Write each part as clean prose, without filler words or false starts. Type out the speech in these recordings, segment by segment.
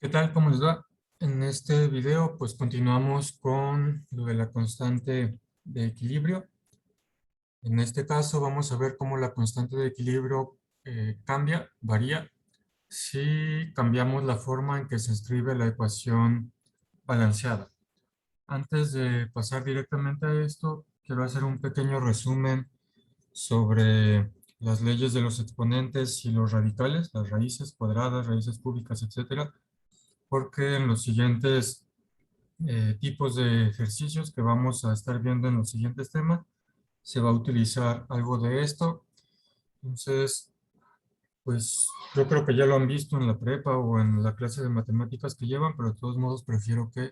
¿Qué tal? ¿Cómo les va? En este video pues continuamos con lo de la constante de equilibrio. En este caso vamos a ver cómo la constante de equilibrio cambia, varía, si cambiamos la forma en que se escribe la ecuación balanceada. Antes de pasar directamente a esto, quiero hacer un pequeño resumen sobre las leyes de los exponentes y los radicales, las raíces cuadradas, raíces cúbicas, etcétera, porque en los siguientes tipos de ejercicios que vamos a estar viendo en los siguientes temas, se va a utilizar algo de esto. Entonces, pues yo creo que ya lo han visto en la prepa o en la clase de matemáticas que llevan, pero de todos modos prefiero que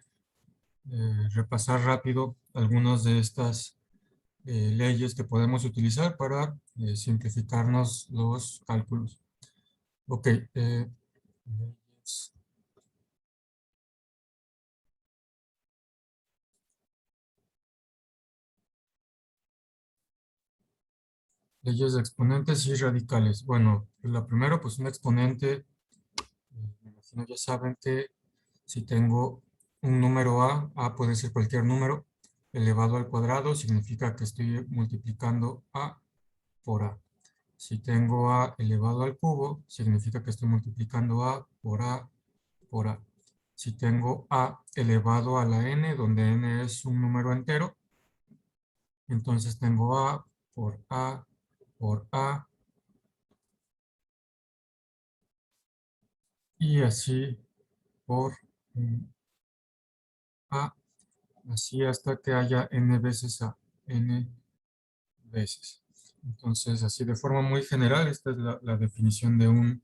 repasar rápido algunas de estas leyes que podemos utilizar para simplificarnos los cálculos. Ok. Leyes de exponentes y radicales. Bueno, la primera, pues un exponente, me imagino ya saben que si tengo un número A puede ser cualquier número, elevado al cuadrado significa que estoy multiplicando A por A. Si tengo A elevado al cubo, significa que estoy multiplicando A por A por A. Si tengo A elevado a la n, donde n es un número entero, entonces tengo A por A por A, y así por A, así hasta que haya n veces A, n veces. Entonces, así de forma muy general, esta es la definición de un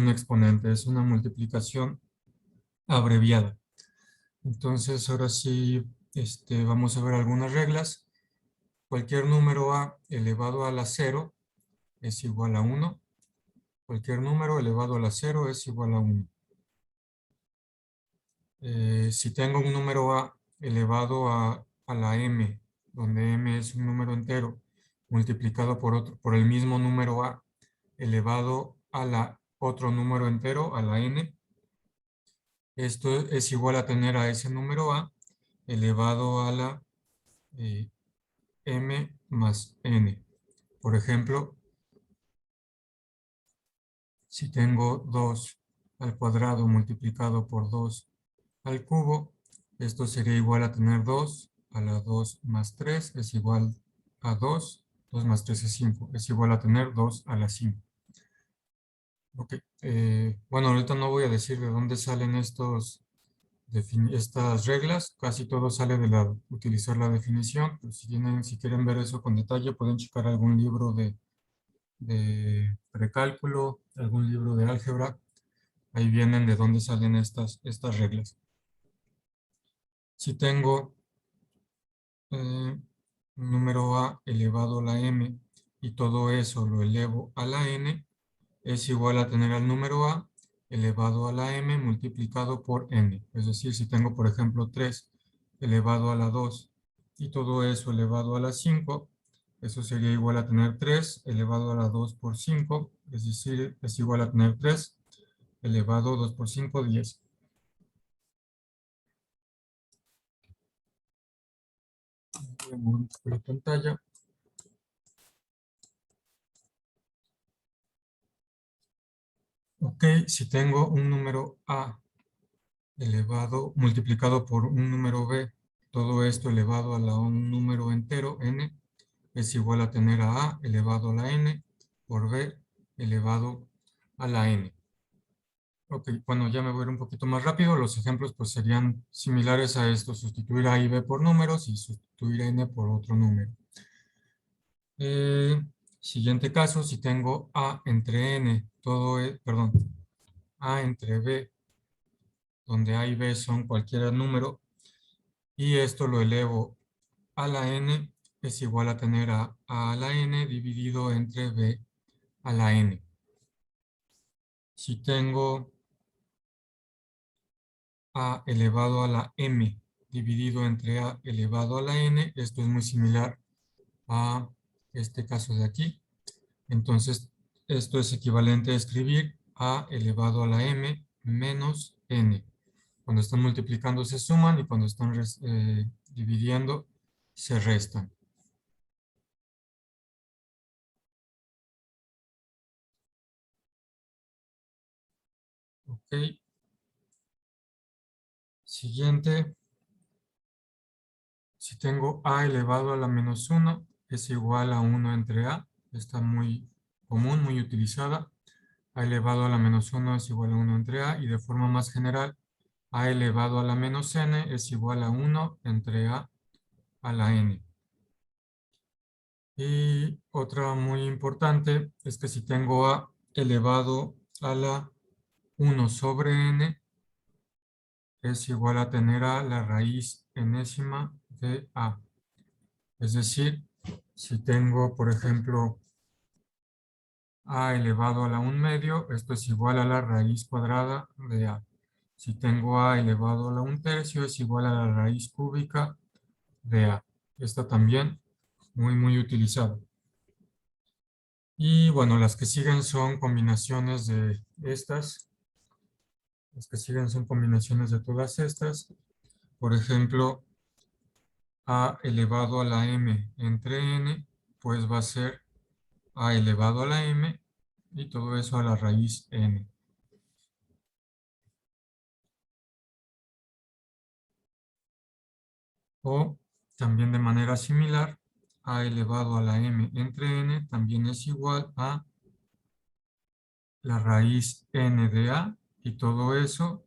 exponente. Es una multiplicación abreviada. Entonces, ahora sí, vamos a ver algunas reglas. Cualquier número A elevado a la 0 es igual a 1. Cualquier número elevado a la 0 es igual a 1. Si tengo un número A elevado a la m, donde m es un número entero, multiplicado por el mismo número A, elevado a la otro número entero, a la n, esto es igual a tener a ese número A elevado a la m más n. Por ejemplo, si tengo 2 al cuadrado multiplicado por 2 al cubo, esto sería igual a tener 2 a la 2 más 3 es igual a 2. 2 más 3 es 5, es igual a tener 2 a la 5. Ok, bueno, ahorita no voy a decir de dónde salen estas reglas, casi todo sale de utilizar la definición, pero si quieren ver eso con detalle, pueden checar algún libro de precálculo, algún libro de álgebra, ahí vienen de dónde salen estas reglas. Si tengo un número A elevado a la m y todo eso lo elevo a la n, es igual a tener al número A elevado a la m multiplicado por n. Es decir, si tengo, por ejemplo, 3 elevado a la 2 y todo eso elevado a la 5, eso sería igual a tener 3 elevado a la 2 por 5, es decir, es igual a tener 3 elevado a 2 por 5, 10. Voy a mover un poco la pantalla. Ok, si tengo un número A elevado, multiplicado por un número B, todo esto elevado a un número entero, n, es igual a tener a A elevado a la n por B elevado a la n. Ok, bueno, ya me voy a ir un poquito más rápido. Los ejemplos pues serían similares a esto, sustituir A y B por números y sustituir n por otro número. Siguiente caso, si tengo A entre n, perdón, A entre B, donde A y B son cualquier número, y esto lo elevo a la n, es igual a tener a la n dividido entre b a la n. Si tengo a elevado a la m dividido entre a elevado a la n, esto es muy similar a este caso de aquí. Entonces, esto es equivalente a escribir a elevado a la m menos n. Cuando están multiplicando se suman y cuando están dividiendo se restan. Ok. Siguiente. Si tengo a elevado a la menos 1 es igual a 1 entre a. Está muy común, muy utilizada. A elevado a la menos 1 es igual a 1 entre a. Y de forma más general, a elevado a la menos n es igual a 1 entre a la n. Y otra muy importante es que si tengo a elevado a la 1 sobre n es igual a tener a la raíz enésima de a. Es decir, si tengo, por ejemplo, a elevado a la 1 medio, esto es igual a la raíz cuadrada de a. Si tengo a elevado a la 1 tercio, es igual a la raíz cúbica de a. Esta también muy utilizada. Y bueno, las que siguen son combinaciones de estas. Las que siguen son combinaciones de todas estas. Por ejemplo, a elevado a la m entre n, pues va a ser a elevado a la m y todo eso a la raíz n. O también de manera similar, a elevado a la m entre n también es igual a la raíz n de a y todo eso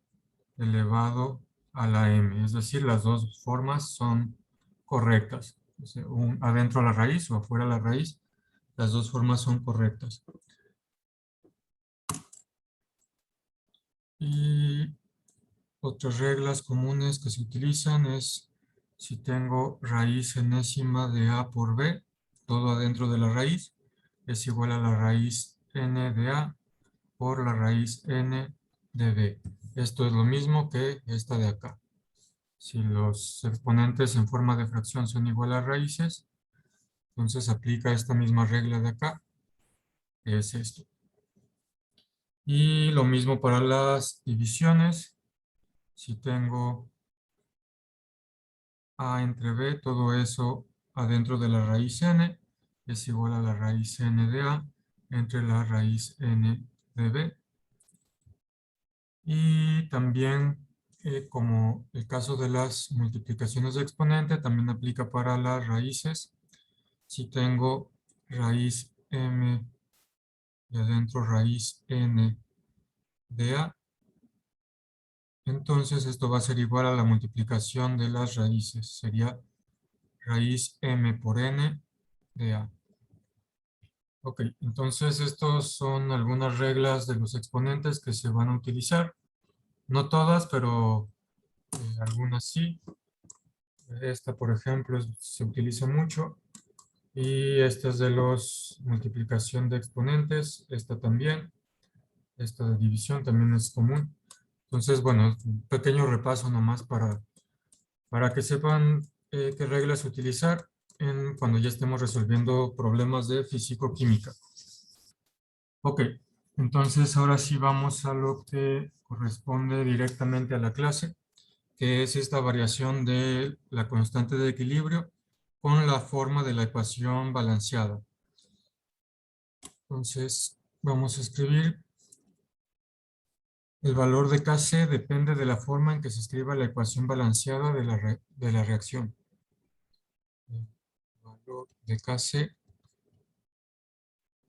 elevado a la m. Es decir, las dos formas son correctas. O sea, adentro a la raíz o afuera a la raíz, las dos formas son correctas. Y otras reglas comunes que se utilizan es si tengo raíz enésima de a por b, todo adentro de la raíz, es igual a la raíz n de a por la raíz n de b. Esto es lo mismo que esta de acá. Si los exponentes en forma de fracción son igual a raíces, entonces aplica esta misma regla de acá, que es esto. Y lo mismo para las divisiones. Si tengo a entre b, todo eso adentro de la raíz n es igual a la raíz n de a entre la raíz n de b. Y también, como el caso de las multiplicaciones de exponente, también aplica para las raíces. Si tengo raíz m y adentro raíz n de a, entonces esto va a ser igual a la multiplicación de las raíces. Sería raíz m por n de a. Ok, entonces estos son algunas reglas de los exponentes que se van a utilizar. No todas, pero algunas sí. Esta, por ejemplo, se utiliza mucho. Y esta es de los multiplicación de exponentes. Esta también. Esta de división también es común. Entonces, bueno, un pequeño repaso nomás para que sepan qué reglas utilizar cuando ya estemos resolviendo problemas de físico-química. Ok, entonces ahora sí vamos a lo que corresponde directamente a la clase, que es esta variación de la constante de equilibrio con la forma de la ecuación balanceada. Entonces, vamos a escribir el valor de Kc depende de la forma en que se escriba la ecuación balanceada de la reacción. El valor de Kc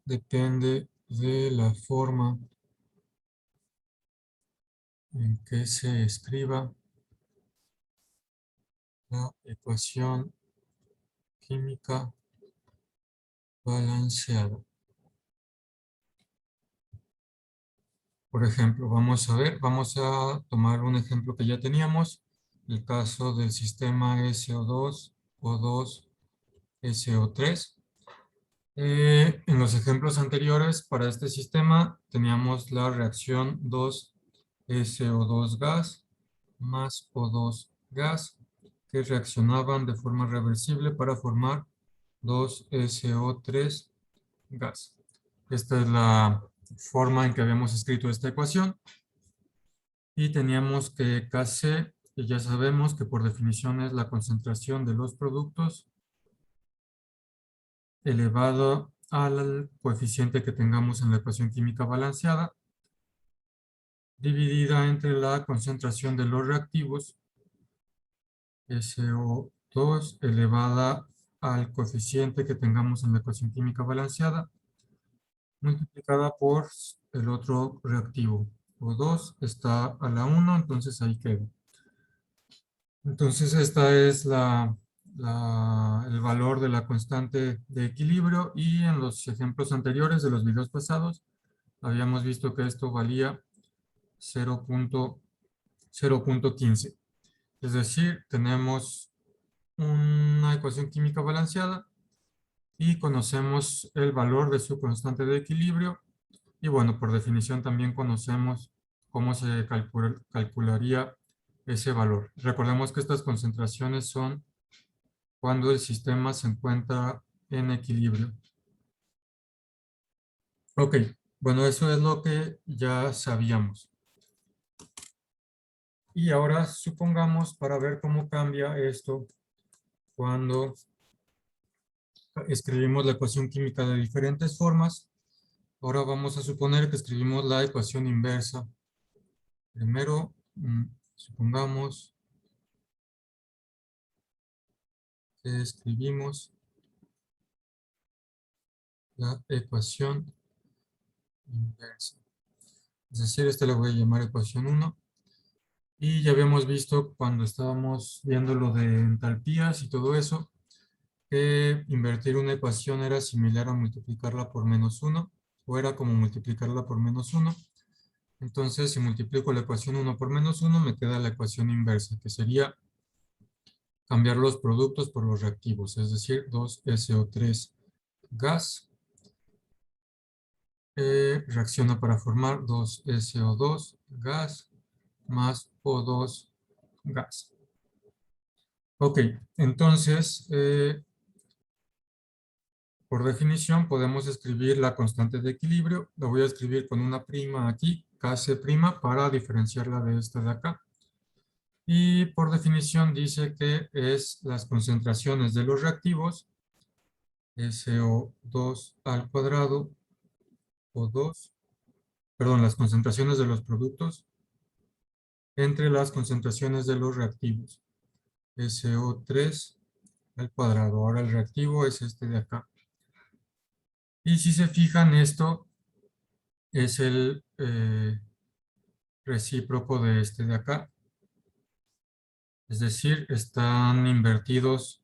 depende de la forma en que se escriba la ecuación química balanceada. Por ejemplo, vamos a tomar un ejemplo que ya teníamos, el caso del sistema SO2, O2, SO3. En los ejemplos anteriores, para este sistema, teníamos la reacción 2SO2 gas más O2 gas, que reaccionaban de forma reversible para formar 2SO3 gas. Esta es la forma en que habíamos escrito esta ecuación. Y teníamos que Kc, que ya sabemos que por definición es la concentración de los productos elevado al coeficiente que tengamos en la ecuación química balanceada, dividida entre la concentración de los reactivos, SO2, elevada al coeficiente que tengamos en la ecuación química balanceada, multiplicada por el otro reactivo. O2 está a la 1, entonces ahí queda. Entonces esta es el valor de la constante de equilibrio, y en los ejemplos anteriores de los videos pasados habíamos visto que esto valía 0.15. Es decir, tenemos una ecuación química balanceada y conocemos el valor de su constante de equilibrio. Y bueno, por definición también conocemos cómo se calcularía ese valor. Recordemos que estas concentraciones son cuando el sistema se encuentra en equilibrio. Ok, bueno, eso es lo que ya sabíamos. Y ahora supongamos, para ver cómo cambia esto cuando escribimos la ecuación química de diferentes formas, ahora vamos a suponer que escribimos la ecuación inversa. Primero, supongamos que escribimos la ecuación inversa. Es decir, esta la voy a llamar ecuación 1. Y ya habíamos visto cuando estábamos viendo lo de entalpías y todo eso, que invertir una ecuación era similar a multiplicarla por -1, o era como multiplicarla por -1. Entonces, si multiplico la ecuación 1 por -1, me queda la ecuación inversa, que sería cambiar los productos por los reactivos, es decir, 2SO3 gas reacciona para formar 2SO2 gas más O2 gas. Ok, entonces, por definición, podemos escribir la constante de equilibrio. La voy a escribir con una prima aquí, Kc', para diferenciarla de esta de acá. Y por definición dice que es las concentraciones de los reactivos, SO2 al cuadrado, O2, perdón, las concentraciones de los productos entre las concentraciones de los reactivos, SO3 al cuadrado. Ahora el reactivo es este de acá. Y si se fijan, esto es el recíproco de este de acá. Es decir, están invertidos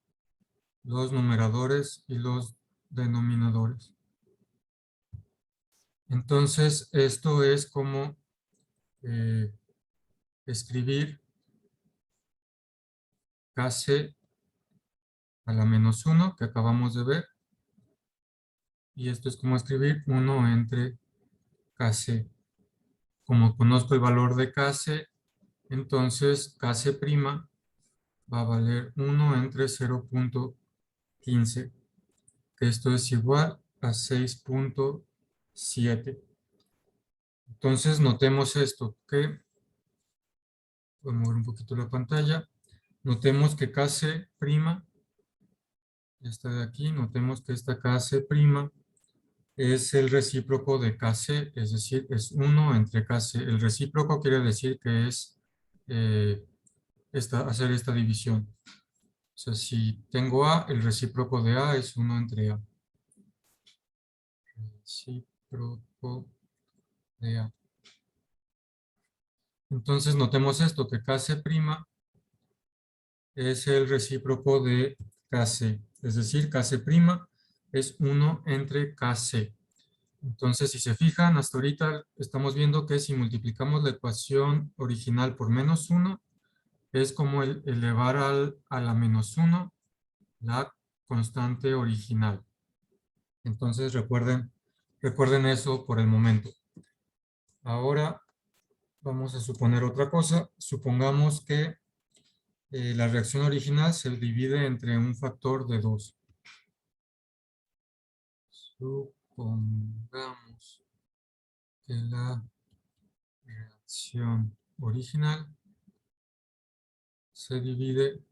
los numeradores y los denominadores. Entonces, esto es como escribir Kc a la -1 que acabamos de ver. Y esto es como escribir 1 entre Kc. Como conozco el valor de Kc, entonces Kc' va a valer 1 entre 0.15, que esto es igual a 6.7. Entonces notemos esto, que voy a mover un poquito la pantalla. Notemos que Kc', esta de aquí, notemos que esta Kc' es el recíproco de Kc, es decir, es 1 entre Kc. El recíproco quiere decir que es eh, hacer esta división. O sea, si tengo A, el recíproco de A es 1 entre A. Recíproco de A. Entonces notemos esto, que Kc' es el recíproco de Kc. Es decir, Kc' es 1 entre Kc. Entonces, si se fijan, hasta ahorita estamos viendo que si multiplicamos la ecuación original por -1, es como elevar a la -1 la constante original. Entonces, recuerden eso por el momento. Ahora vamos a suponer otra cosa. Supongamos que la reacción original se divide entre un factor de 2. Supongamos que la reacción original se divide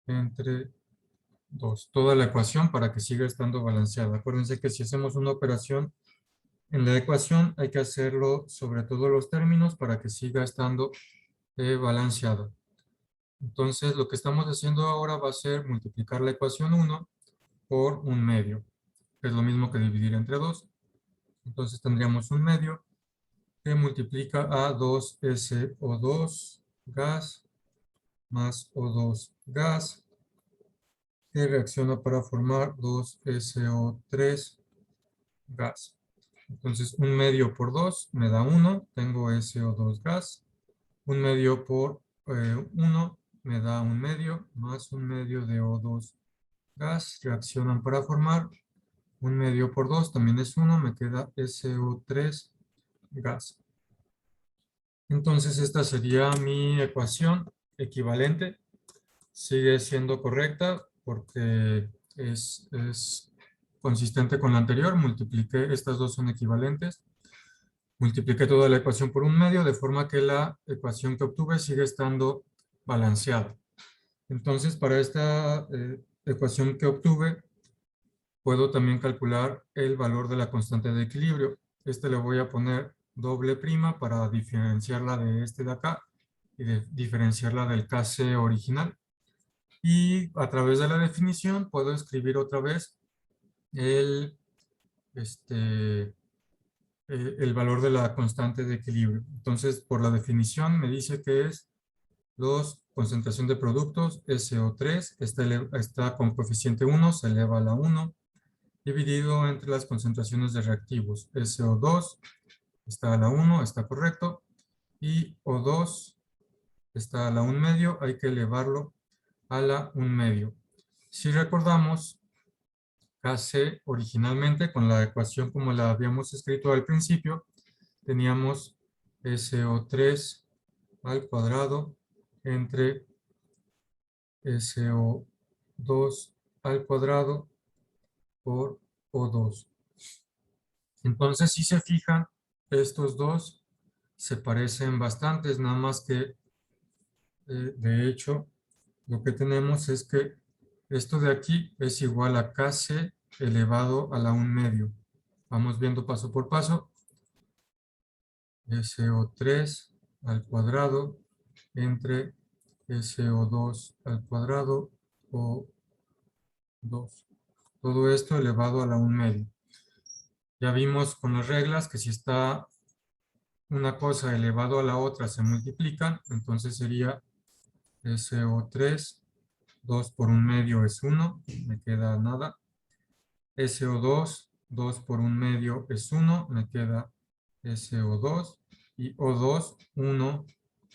entre 2. Toda la ecuación para que siga estando balanceada. Acuérdense que si hacemos una operación en la ecuación hay que hacerlo sobre todos los términos para que siga estando balanceada. Entonces lo que estamos haciendo ahora va a ser multiplicar la ecuación 1 por un medio, que es lo mismo que dividir entre 2. Entonces tendríamos un medio que multiplica a 2SO2 gas más O2 gas, que reacciona para formar 2SO3 gas. Entonces, un medio por 2 me da 1, tengo SO2 gas. Un medio por 1 me da un medio, más un medio de O2 gas. Reaccionan para formar un medio por 2, también es 1, me queda SO3 gas. Entonces, esta sería mi ecuación equivalente. Sigue siendo correcta porque es consistente con la anterior. Multipliqué, estas dos son equivalentes. Multipliqué toda la ecuación por un medio, de forma que la ecuación que obtuve sigue estando balanceada. Entonces, para esta ecuación que obtuve, puedo también calcular el valor de la constante de equilibrio. Este le voy a poner doble prima para diferenciarla de este de acá y diferenciarla del Kc original. Y a través de la definición puedo escribir otra vez el, el valor de la constante de equilibrio. Entonces, por la definición me dice que es concentración de productos, SO3, está con coeficiente 1, se eleva a la 1, dividido entre las concentraciones de reactivos. SO2 está a la 1, está correcto, y O2 está a la 1 medio, hay que elevarlo a la 1 medio. Si recordamos, Kc originalmente, con la ecuación como la habíamos escrito al principio, teníamos SO3 al cuadrado entre SO2 al cuadrado por O2. Entonces, si se fijan, estos dos se parecen bastantes, nada más que, de hecho, lo que tenemos es que esto de aquí es igual a Kc elevado a la 1 medio. Vamos viendo paso por paso. SO3 al cuadrado entre SO2 al cuadrado o 2. Todo esto elevado a la 1 medio. Ya vimos con las reglas que si está una cosa elevado a la otra se multiplican, entonces sería SO3, 2 por 1 medio es 1, me queda nada. SO2, 2 por 1 medio es 1, me queda SO2. Y O2, 1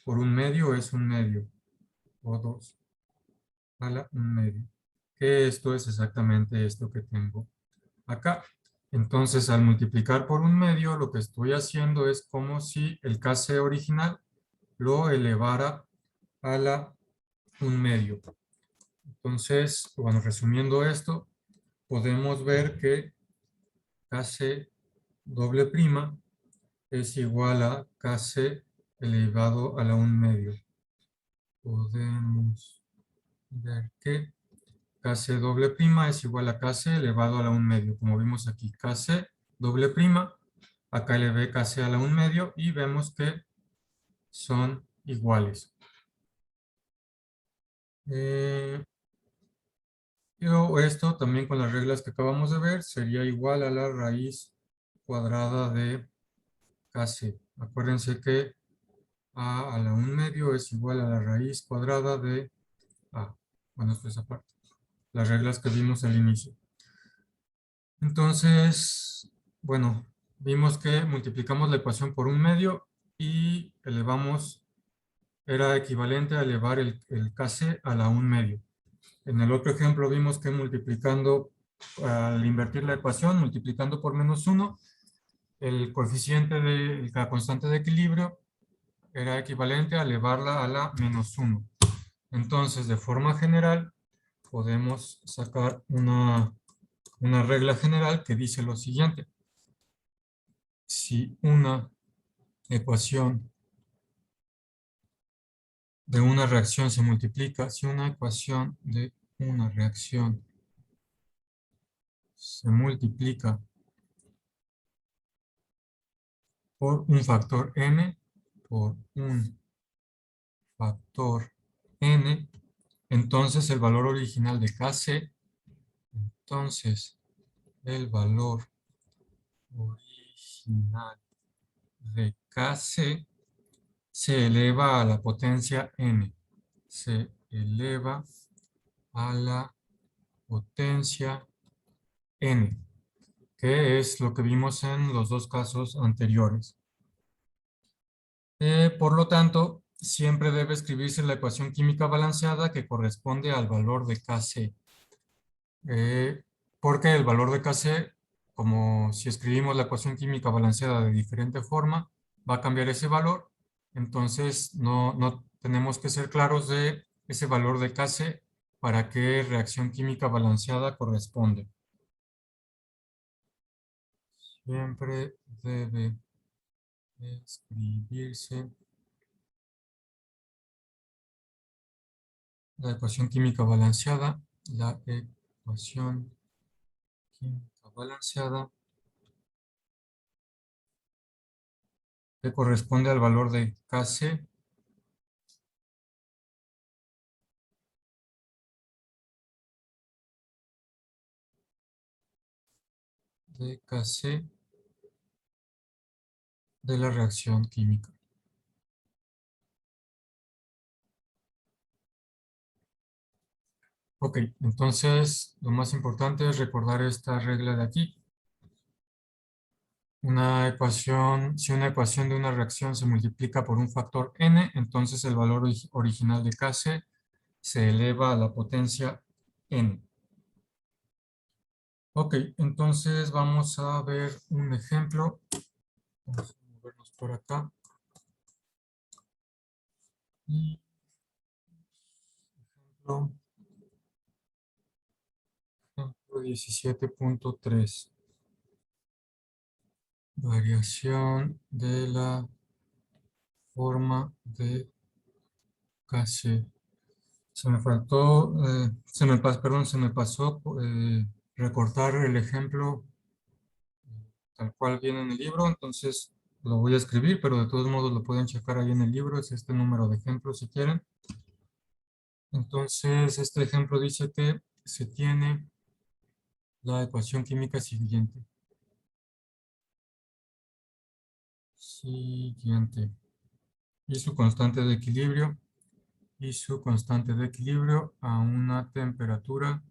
por 1 medio es 1 medio. O2 a la 1 medio. Que esto es exactamente esto que tengo acá. Entonces, al multiplicar por 1 medio, lo que estoy haciendo es como si el Kc original lo elevara a la 1 medio. Entonces, bueno, resumiendo esto, podemos ver que Kc doble prima es igual a Kc elevado a la 1 medio. Podemos ver que Kc doble prima es igual a Kc elevado a la 1 medio. Como vimos aquí, Kc doble prima, acá elevé Kc a la 1 medio y vemos que son iguales. Pero esto también con las reglas que acabamos de ver sería igual a la raíz cuadrada de Kc. Acuérdense que a la 1 medio es igual a la raíz cuadrada de a. Bueno, esto es aparte. Las reglas que vimos al inicio. Entonces, bueno, vimos que multiplicamos la ecuación por 1 medio y elevamos, era equivalente a elevar el Kc a la 1 medio. En el otro ejemplo vimos que multiplicando, al invertir la ecuación, multiplicando por menos 1, el coeficiente de la constante de equilibrio era equivalente a elevarla a la menos 1. Entonces, de forma general, podemos sacar una regla general que dice lo siguiente. Si una ecuación de una reacción se multiplica, si una ecuación de una reacción se multiplica por un factor n, por un factor n, entonces el valor original de Kc, entonces el valor original de Kc se eleva a la potencia n, se eleva a la potencia n, que es lo que vimos en los dos casos anteriores. Por lo tanto, siempre debe escribirse la ecuación química balanceada que corresponde al valor de Kc. Porque el valor de Kc, como si escribimos la ecuación química balanceada de diferente forma, va a cambiar ese valor. Entonces, no tenemos que ser claros de ese valor de Kc para qué reacción química balanceada corresponde. Siempre debe escribirse la ecuación química balanceada, la ecuación química balanceada que corresponde al valor de Kc de Kc de la reacción química. Ok, entonces lo más importante es recordar esta regla de aquí. Si una ecuación de una reacción se multiplica por un factor n, entonces el valor original de Kc se eleva a la potencia n. Ok, entonces vamos a ver un ejemplo. Vamos a movernos por acá. Y ejemplo 17.3. Variación de la forma de Kc. Se me faltó, se me pasó recortar el ejemplo tal cual viene en el libro, entonces lo voy a escribir, pero de todos modos lo pueden checar ahí en el libro, es este número de ejemplo si quieren. Entonces, este ejemplo dice que se tiene la ecuación química siguiente. Y su constante de equilibrio. Y su constante de equilibrio a una temperatura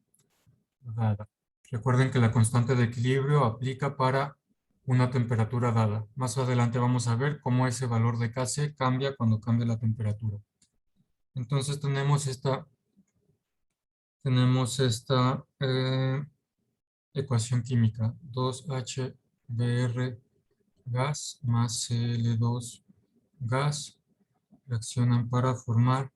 dada. Recuerden que la constante de equilibrio aplica para una temperatura dada. Más adelante vamos a ver cómo ese valor de Kc cambia cuando cambia la temperatura. Entonces tenemos esta ecuación química. 2HBr gas más Cl2 gas reaccionan para formar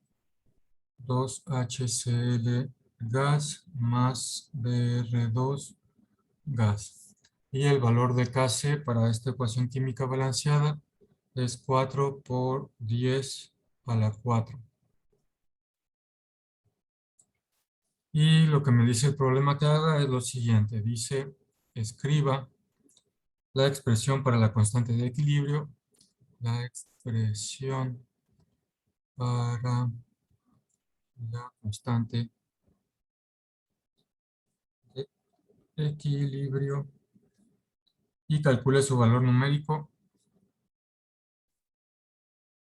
2HCl gas más Br2 gas. Y el valor de Kc para esta ecuación química balanceada es 4 por 10 a la 4. Y lo que me dice el problema que haga es lo siguiente. Dice, escriba la expresión para la constante de equilibrio. La expresión para la constante de equilibrio y calcule su valor numérico.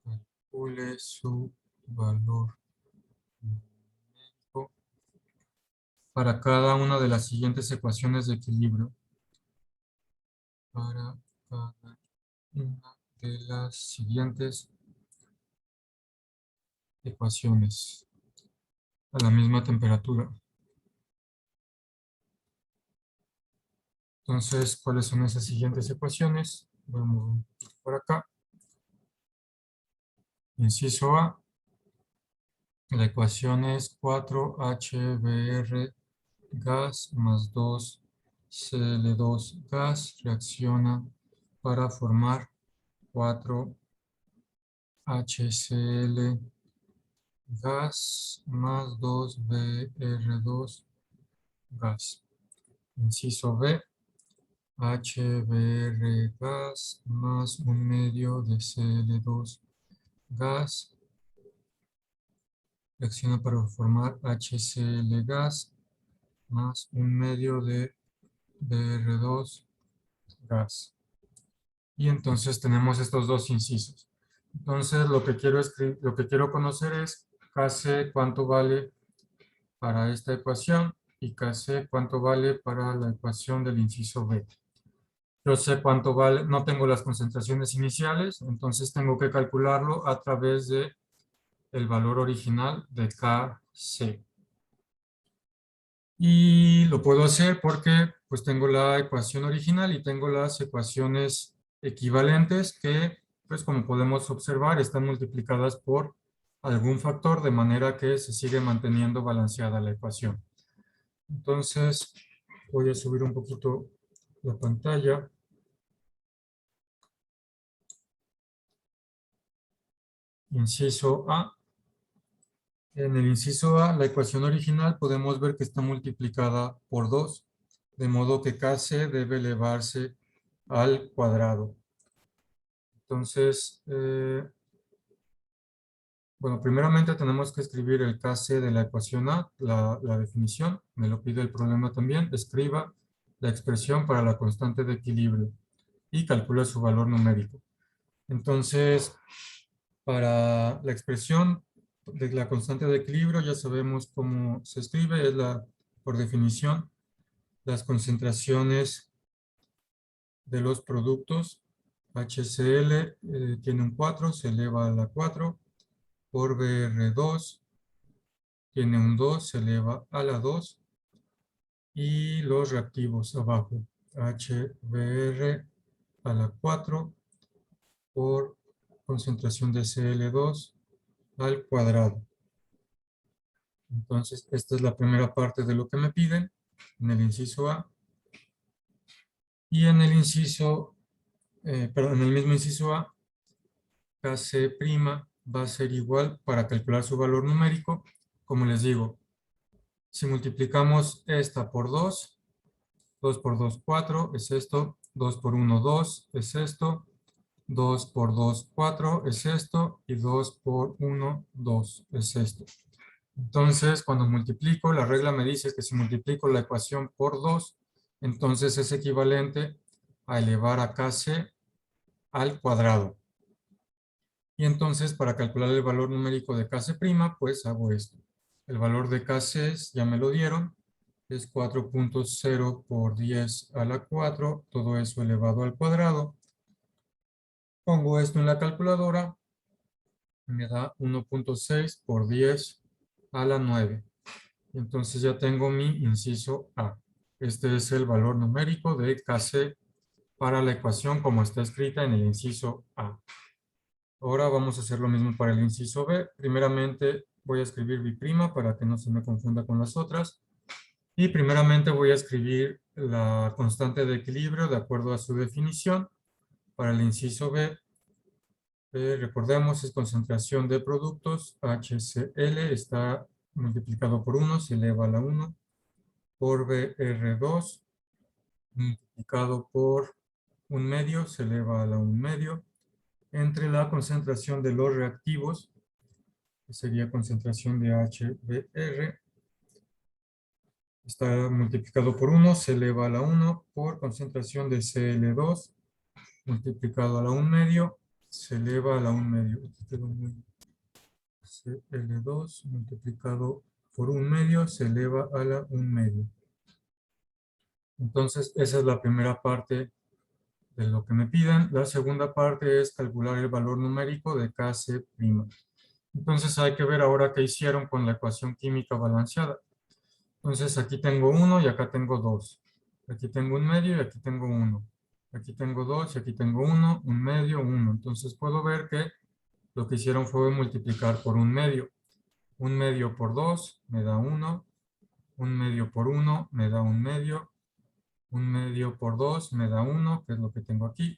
Calcule su valor numérico para cada una de las siguientes ecuaciones de equilibrio. Para cada una de las siguientes ecuaciones a la misma temperatura. Entonces, ¿cuáles son esas siguientes ecuaciones? Vamos por acá. Inciso A. La ecuación es 4HBr gas más 2Cl2 gas reacciona para formar 4 HCl gas más 2 Br2 gas. Inciso B, HBr gas más 1/2 de Cl2 gas. Reacciona para formar HCl gas más 1/2 de Br2 gas. Y entonces tenemos estos dos incisos. Entonces lo que quiero conocer es Kc cuánto vale para esta ecuación y Kc cuánto vale para la ecuación del inciso B. Yo sé cuánto vale, no tengo las concentraciones iniciales, entonces tengo que calcularlo a través de el valor original de Kc. Y lo puedo hacer porque pues tengo la ecuación original y tengo las ecuaciones equivalentes que, pues como podemos observar, están multiplicadas por algún factor de manera que se sigue manteniendo balanceada la ecuación. Entonces, voy a subir un poquito la pantalla. Inciso A. En el inciso A, la ecuación original podemos ver que está multiplicada por 2, de modo que Kc debe elevarse al cuadrado. Entonces, bueno, primeramente tenemos que escribir el Kc de la ecuación A, la definición, me lo pide el problema también. Escriba la expresión para la constante de equilibrio y calcula su valor numérico. Entonces, para la expresión de la constante de equilibrio ya sabemos cómo se escribe, es por definición, las concentraciones de los productos. HCl tiene un 4, se eleva a la 4, por Br2 tiene un 2, se eleva a la 2, y los reactivos abajo, HBr a la 4 por concentración de Cl2 al cuadrado. Entonces, esta es la primera parte de lo que me piden en el inciso A. Y en el inciso, perdón, en el mismo inciso A, Kc' va a ser igual para calcular su valor numérico. Como les digo, si multiplicamos esta por 2, 2 por 2, 4, es esto. 2 por 1, 2, es esto. 2 por 2, 4, es esto. Y 2 por 1, 2, es esto. Entonces, cuando multiplico, la regla me dice que si multiplico la ecuación por 2, entonces es equivalente a elevar a Kc al cuadrado. Y entonces, para calcular el valor numérico de Kc', pues hago esto. El valor de Kc ya me lo dieron. Es 4.0 por 10 a la 4, todo eso elevado al cuadrado. Pongo esto en la calculadora, me da 1.6 por 10 a la 9. Entonces ya tengo mi inciso A. Este es el valor numérico de Kc para la ecuación como está escrita en el inciso A. Ahora vamos a hacer lo mismo para el inciso B. Primeramente voy a escribir B' para que no se me confunda con las otras. Y primeramente voy a escribir la constante de equilibrio de acuerdo a su definición. Para el inciso B, recordemos, es concentración de productos. HCl está multiplicado por 1, se eleva a la 1. Por Br2, multiplicado por 1/2, se eleva a la 1/2. Entre la concentración de los reactivos, que sería concentración de HBr, está multiplicado por 1, se eleva a la 1, por concentración de Cl2, multiplicado a la 1/2, se eleva a la 1/2. Cl2 multiplicado por 1/2, se eleva a la 1/2. Entonces, esa es la primera parte de lo que me piden. La segunda parte es calcular el valor numérico de Kc'. Entonces, hay que ver ahora qué hicieron con la ecuación química balanceada. Entonces, aquí tengo 1 y acá tengo 2. Aquí tengo 1/2 y aquí tengo 1. Aquí tengo 2 y aquí tengo 1, 1/2, 1. Entonces, puedo ver que lo que hicieron fue multiplicar por 1/2. 1/2 por 2 me da 1. 1/2 por 1 me da 1/2. 1/2 por 2 me da 1, que es lo que tengo aquí.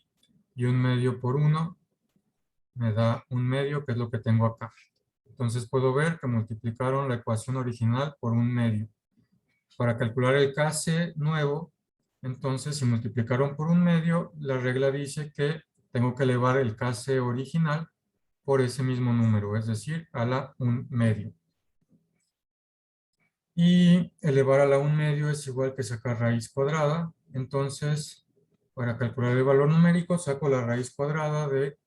Y 1/2 por 1 me da 1/2, que es lo que tengo acá. Entonces puedo ver que multiplicaron la ecuación original por 1/2. Para calcular el Kc nuevo, entonces si multiplicaron por 1/2, la regla dice que tengo que elevar el Kc original por ese mismo número, es decir, a la 1/2. Y elevar a la 1/2 es igual que sacar raíz cuadrada. Entonces, para calcular el valor numérico, saco la raíz cuadrada de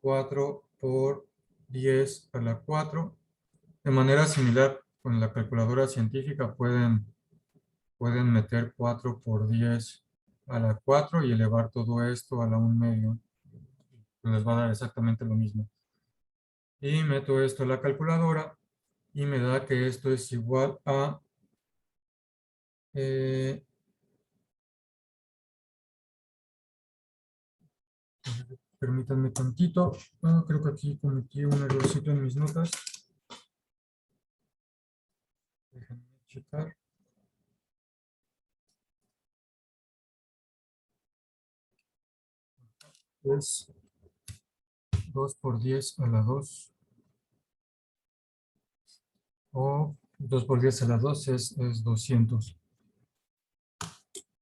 4 por 10 a la 4. De manera similar, con la calculadora científica pueden meter 4 por 10 a la 4 y elevar todo esto a la 1/2. Les va a dar exactamente lo mismo. Y meto esto a la calculadora y me da que esto es igual a... permítanme tantito. Creo que aquí cometí un errorcito en mis notas. Déjenme checar. Es 2 por 10 a la 2. O 2 por 10 a la 2 es 200.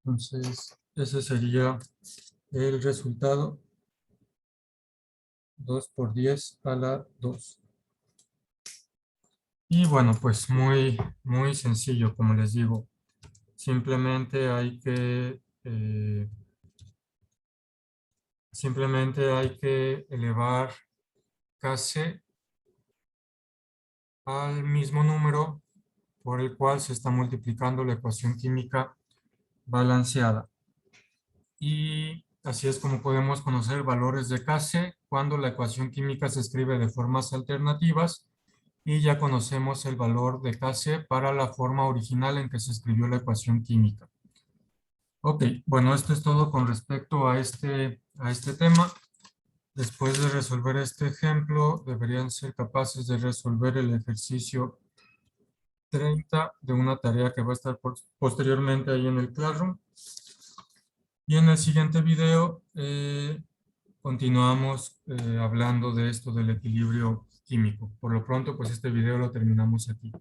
Entonces, ese sería el resultado. 2 por 10 a la 2. Y bueno, pues muy sencillo, como les digo. Simplemente hay que elevar Kc al mismo número por el cual se está multiplicando la ecuación química balanceada. Y así es como podemos conocer valores de Kc cuando la ecuación química se escribe de formas alternativas, y ya conocemos el valor de Kc para la forma original en que se escribió la ecuación química. Ok, bueno, esto es todo con respecto a este tema. Después de resolver este ejemplo, deberían ser capaces de resolver el ejercicio 30 de una tarea que va a estar posteriormente ahí en el Classroom. Y en el siguiente video continuamos hablando de esto del equilibrio químico. Por lo pronto, pues este video lo terminamos aquí.